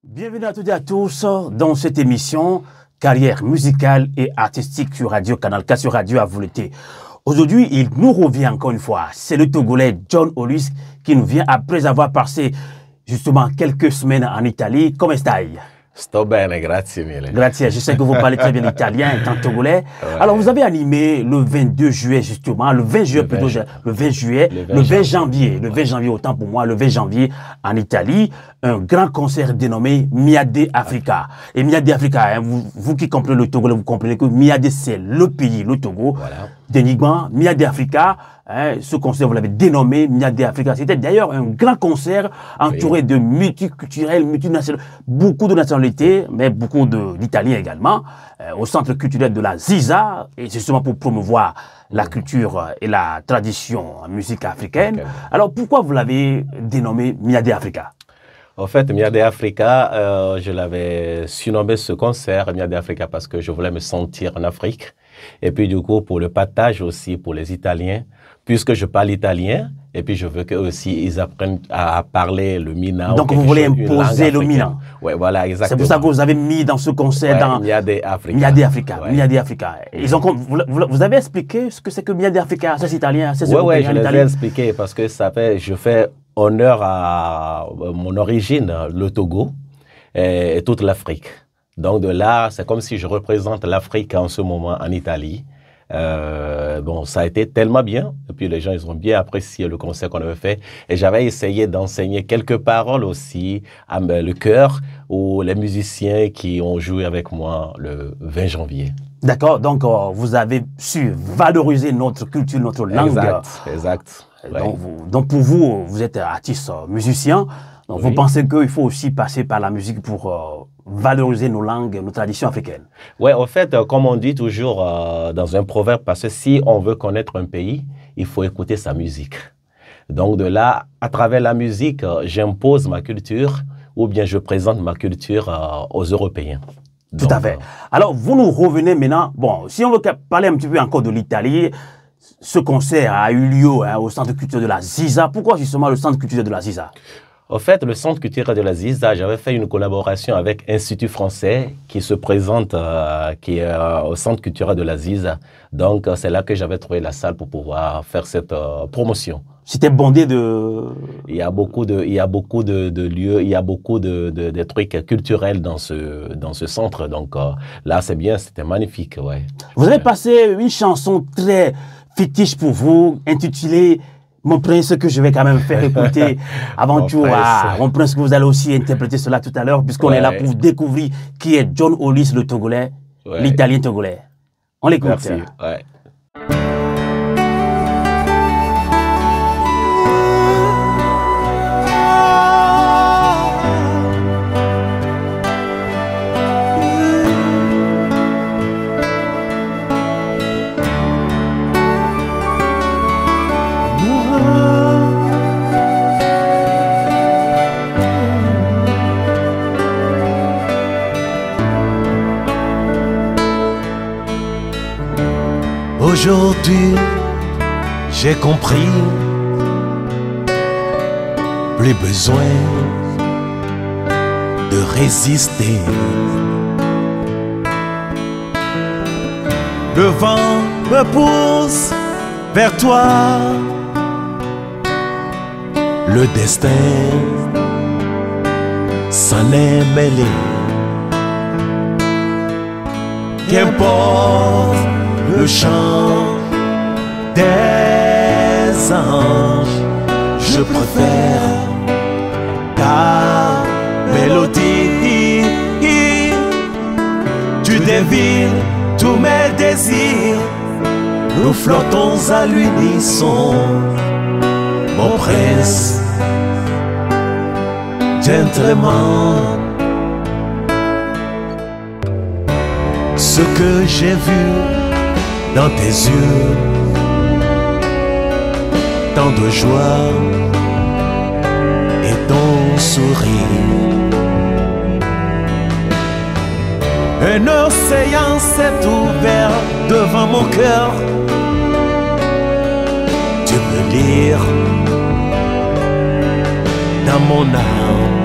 Bienvenue à toutes et à tous dans cette émission Carrière musicale et artistique sur Radio Canal K sur Radio Avouleté. Aujourd'hui, il nous revient encore une fois. C'est le Togolais John Hollis qui nous vient après avoir passé justement quelques semaines en Italie. Comment stai? Sto bene, grazie mille. Grazie, je sais que vous parlez très bien l'italien étant togolais. Ouais. Alors, vous avez animé le 22 juillet justement, le 20 juillet plutôt, le 20 janvier, autant pour moi, le 20 janvier en Italie, un grand concert dénommé Miade Africa. Et Miade Africa, hein, vous qui comprenez le togolais, vous comprenez que Miade c'est le pays, le Togo, d'Enigma, Miade Africa. Hein, ce concert, vous l'avez dénommé Miade Africa. C'était d'ailleurs un grand concert entouré de multiculturels, multinationaux, beaucoup de nationalités, mais beaucoup d'Italiens également, au centre culturel de la Ziza, et c'est justement pour promouvoir la culture et la tradition en musique africaine. Alors, pourquoi vous l'avez dénommé Miade Africa? En fait, Miade Africa, je l'avais surnommé ce concert, Miade Africa, parce que je voulais me sentir en Afrique. Et puis, du coup, pour le partage aussi pour les Italiens, puisque je parle italien, et puis je veux qu'eux aussi, ils apprennent à parler le Mina. Donc, vous voulez imposer le Mina. Oui, voilà, exactement. C'est pour ça que vous avez mis dans ce concert, dans Miade Africa. Miade Africa. Ouais. Miade Africa. Vous avez expliqué ce que c'est que Miade Africa à ces Italiens, à ces Européens? Oui, je l'ai expliqué, parce que je fais honneur à mon origine, le Togo, et toute l'Afrique. Donc, de là, c'est comme si je représente l'Afrique en ce moment en Italie. Bon, ça a été tellement bien. Et puis les gens, ils ont bien apprécié le concert qu'on avait fait. Et j'avais essayé d'enseigner quelques paroles aussi à le chœur ou les musiciens qui ont joué avec moi le 20 janvier. D'accord. Donc, vous avez su valoriser notre culture, notre langue. Exact. Donc pour vous, vous êtes artiste, musicien. Donc vous pensez qu'il faut aussi passer par la musique pour valoriser nos langues, nos traditions africaines? Oui, en fait, comme on dit toujours dans un proverbe, parce que si on veut connaître un pays, il faut écouter sa musique. Donc de là, à travers la musique, j'impose ma culture ou bien je présente ma culture aux Européens. Tout à fait. Alors, vous nous revenez maintenant, bon, si on veut parler un petit peu encore de l'Italie, ce concert a eu lieu au Centre culturel de la Ziza. Pourquoi justement le Centre culturel de la Ziza? En fait, le Centre culturel de la Ziza, j'avais fait une collaboration avec Institut français qui se présente, qui est au Centre culturel de la Ziza. Donc, c'est là que j'avais trouvé la salle pour pouvoir faire cette promotion. C'était bondé de... Il y a beaucoup de lieux, il y a beaucoup de trucs culturels dans ce centre. Donc, là, c'est bien, c'était magnifique. Ouais. Vous avez passé une chanson très fétiche pour vous, intitulée Mon Prince, que je vais quand même faire écouter avant tout à Mon Prince, que vous allez aussi interpréter cela tout à l'heure, puisqu'on est là pour découvrir qui est John Hollis, le Togolais, l'Italien togolais. On l'écoute. Merci. Ouais. Aujourd'hui, j'ai compris, plus besoin de résister. Le vent me pousse vers toi, le destin s'en est mêlé. Qu'importe le chant des anges, je préfère ta mélodie. Tu devines tous mes désirs, nous flottons à l'unisson. Mon prince, gentleman, ce que j'ai vu dans tes yeux, tant de joie et ton sourire. Un océan s'est ouvert devant mon cœur. Tu peux lire dans mon âme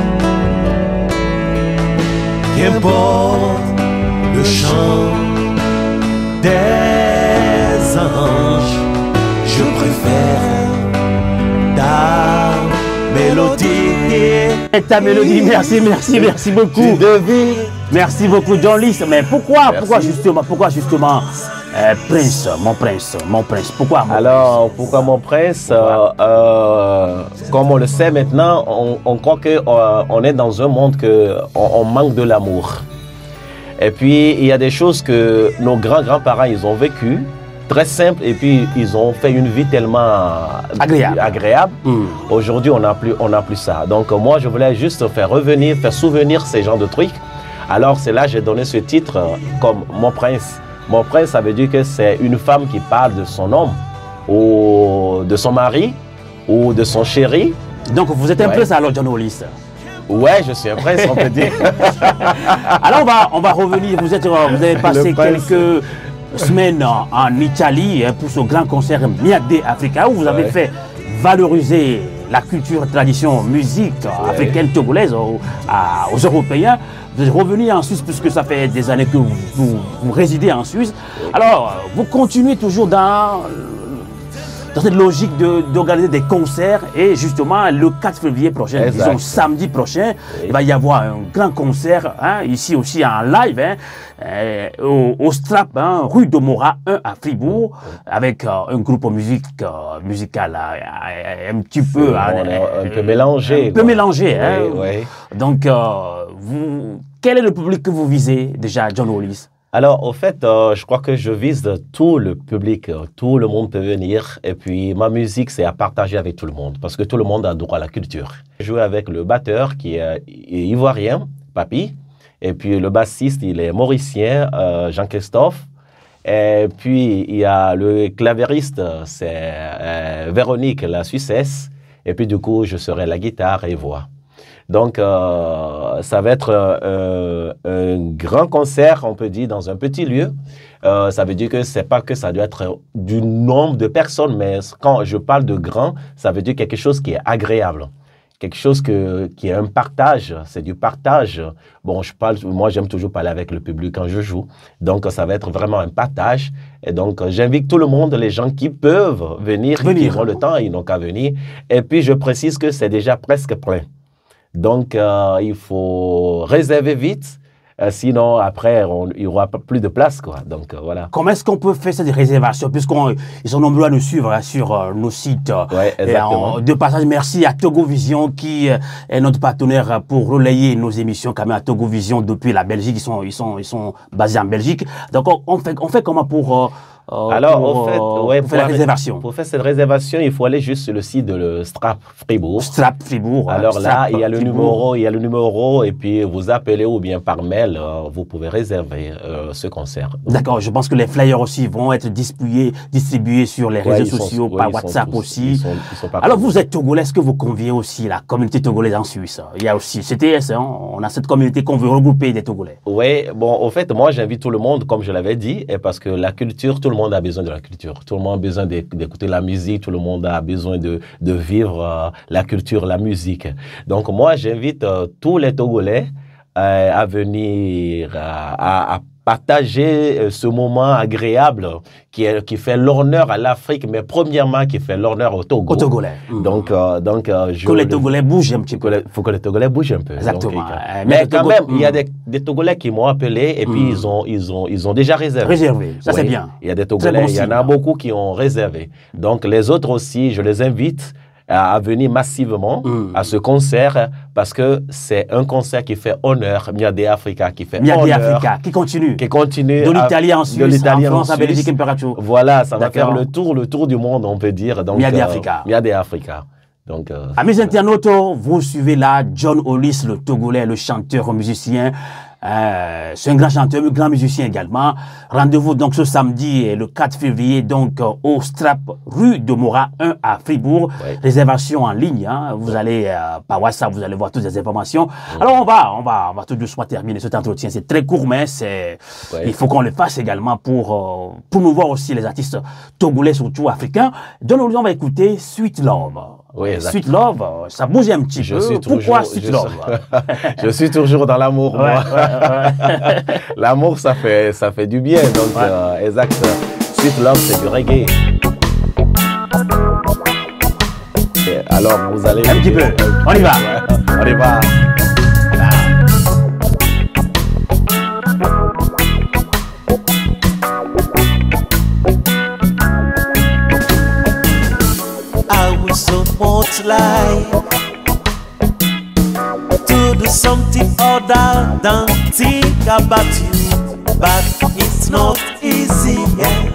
Qu'importe le chant des anges, je préfère ta mélodie. Et ta mélodie, merci beaucoup. Merci beaucoup, John Lys. Mais pourquoi justement Prince, mon prince, pourquoi Alors, pourquoi mon prince Comme on le sait maintenant, on croit qu'on est dans un monde on manque de l'amour. Et puis, il y a des choses que nos grands-grands-parents, ils ont vécues, très simples, et puis ils ont fait une vie tellement agréable. Aujourd'hui, on n'a plus ça. Donc, moi, je voulais juste faire souvenir ces genres de trucs. Alors, c'est là que j'ai donné ce titre comme Mon Prince. Mon prince, ça veut dire que c'est une femme qui parle de son homme, ou de son mari, ou de son chéri. Donc vous êtes un prince alors, John Lys? Ouais, je suis un prince, on peut dire. Alors on va revenir, vous avez passé quelques semaines en Italie pour ce grand concert Miade Africa, où vous avez fait valoriser la culture, tradition, musique africaine, togolaise aux Européens. Vous êtes revenu en Suisse puisque ça fait des années que vous résidez en Suisse. Alors, vous continuez toujours dans cette logique d'organiser des concerts et justement le 4 février prochain, disons samedi prochain, il va y avoir un grand concert ici aussi en live au Strap, rue de Mora 1 à Fribourg, avec un groupe musical un petit peu un peu mélangé. Donc, quel est le public que vous visez déjà, John Lys? Alors, au fait, je crois que je vise tout le public, tout le monde peut venir. Et puis, ma musique, c'est à partager avec tout le monde, parce que tout le monde a droit à la culture. Je joue avec le batteur qui est ivoirien, Papi. Et puis, le bassiste, il est mauricien, Jean-Christophe. Et puis, il y a le clavieriste, c'est Véronique, la Suissesse. Et puis, du coup, je serai la guitare et voix. Donc, ça va être un grand concert, on peut dire, dans un petit lieu. Ça veut dire que c'est pas que ça doit être du nombre de personnes, mais quand je parle de grand, ça veut dire quelque chose qui est agréable. Quelque chose qui est un partage, c'est du partage. Bon, moi j'aime toujours parler avec le public quand je joue. Donc, ça va être vraiment un partage. Et donc, j'invite tout le monde, les gens qui peuvent venir. Qui ont le temps, ils n'ont qu'à venir. Et puis, je précise que c'est déjà presque plein. Donc, il faut réserver vite, sinon après, il n'y aura plus de place, quoi. Donc, voilà. Comment est-ce qu'on peut faire cette réservation, puisqu'ils sont nombreux à nous suivre sur nos sites. Exactement. De passage, merci à Togo Vision qui est notre partenaire pour relayer nos émissions quand même à Togo Vision depuis la Belgique. Ils sont basés en Belgique. Donc, on fait comment pour faire la réservation? Pour faire cette réservation, il faut aller juste sur le site de le Strap Fribourg. Strap Fribourg. Alors là, il y a le numéro, et puis vous appelez ou bien par mail, vous pouvez réserver ce concert. D'accord, je pense que les flyers aussi vont être distribués sur les réseaux sociaux, par WhatsApp aussi. Alors vous êtes togolais, est-ce que vous conviez aussi la communauté togolaise en Suisse? Il y a aussi CTS, on a cette communauté qu'on veut regrouper des Togolais. Oui, bon, au fait, moi j'invite tout le monde, comme je l'avais dit, et parce que la culture, tout le monde a besoin de la culture. Tout le monde a besoin d'écouter la musique. Tout le monde a besoin de vivre la culture, la musique. Donc, moi, j'invite tous les Togolais à venir, à partager ce moment agréable qui fait l'honneur à l'Afrique, mais premièrement qui fait l'honneur au Togo. Aux Togolais. Donc, que les Togolais bougent un petit peu. Il faut que les Togolais bougent un peu. Exactement. Donc, mais quand même, il y a des Togolais qui m'ont appelé et puis ils ont déjà réservé. Réservé, ça c'est bien. Il y a des Togolais, il y en a beaucoup qui ont réservé. Donc, les autres aussi, je les invite à venir massivement à ce concert parce que c'est un concert qui fait honneur, Miade Africa, qui fait Miade Africa, qui continue. De l'Italie en Suisse, en France, en Belgique, Imperato. Voilà, ça va faire le tour du monde, on peut dire. Miade Africa. Miade Africa. Donc, amis internautes, vous suivez là John Lys, le Togolais, le chanteur, musicien. C'est un grand chanteur, un grand musicien également. Rendez-vous donc ce samedi, le 4 février, donc au Strap, rue de Mora 1 à Fribourg. Réservation en ligne. Vous allez par WhatsApp, vous allez voir toutes les informations. Alors on va tout doucement terminer cet entretien. C'est très court, mais il faut qu'on le fasse également pour nous voir aussi les artistes togolais, surtout africains. John Lys, on va écouter Sweet Love. Oui, exact. Sweet Love, ça bouge un petit peu. Pourquoi Sweet Love? Je suis toujours dans l'amour, moi. L'amour, ça fait du bien. Donc, exact. Sweet Love, c'est du reggae. Et alors, vous allez... Un petit peu. On y va. On y va. I would so much like to do something other than think about you, but it's not easy. Yeah.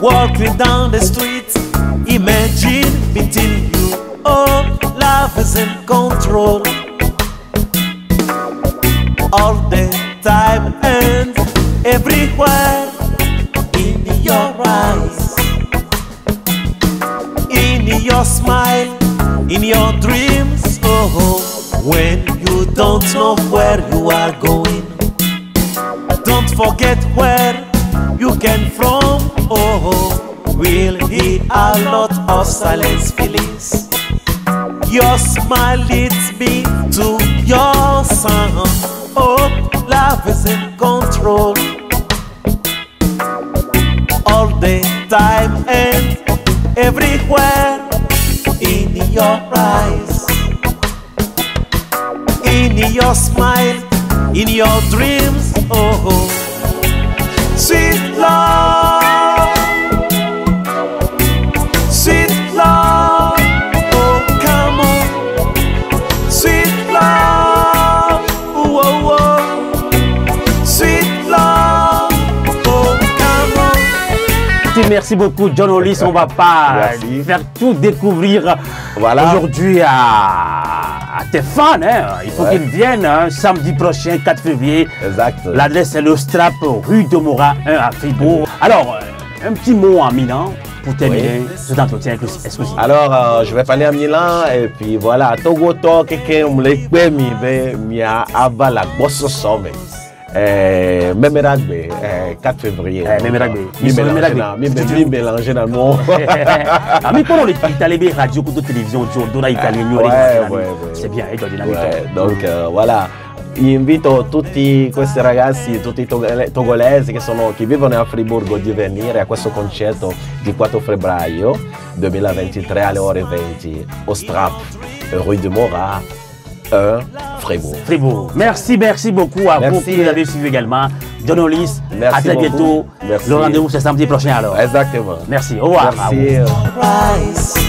Walking down the street, imagine meeting you. Oh, love is in control all the time and everywhere in your eyes. In your smile, in your dreams, oh, when you don't know where you are going, don't forget where you came from, oh, we'll hear a lot of silence feelings. Your smile leads me to your sound, oh, love is in control all the time and everywhere in your eyes, in your smile, in your dreams, oh, sweet love, oh, come on, sweet love, oh, oh, sweet love, oh, come on. Merci beaucoup, John Hollis. On va pas faire tout découvrir aujourd'hui à tes fans. Hein. Il faut qu'ils viennent samedi prochain, 4 février. Exact. L'adresse est le Strap, rue de Mora 1 à Fribourg. Alors, un petit mot en Milan pour terminer cet entretien exclusif. Alors, je vais parler à Milan et puis voilà. Togo to keke mlekbe mi aba la bosso somme. Memeragbe, 4 février. Memeragbe. Mi mélanger dans le mot. Mais pour l'Italie, radio, télévision, Dona Italien, c'est bien, donc voilà. Invito tutti questi ragazzi, tutti i togolesi che vivono a Friburgo di venire a questo concerto di 4 febbraio 2023 alle ore 20 au Strap, rue de Mora 1, Fribourg. Fribourg. Merci beaucoup à vous qui nous avez suivi également. John Hollis, à très bientôt. Le rendez-vous c'est samedi prochain alors. Exactement. Merci, au revoir. Merci.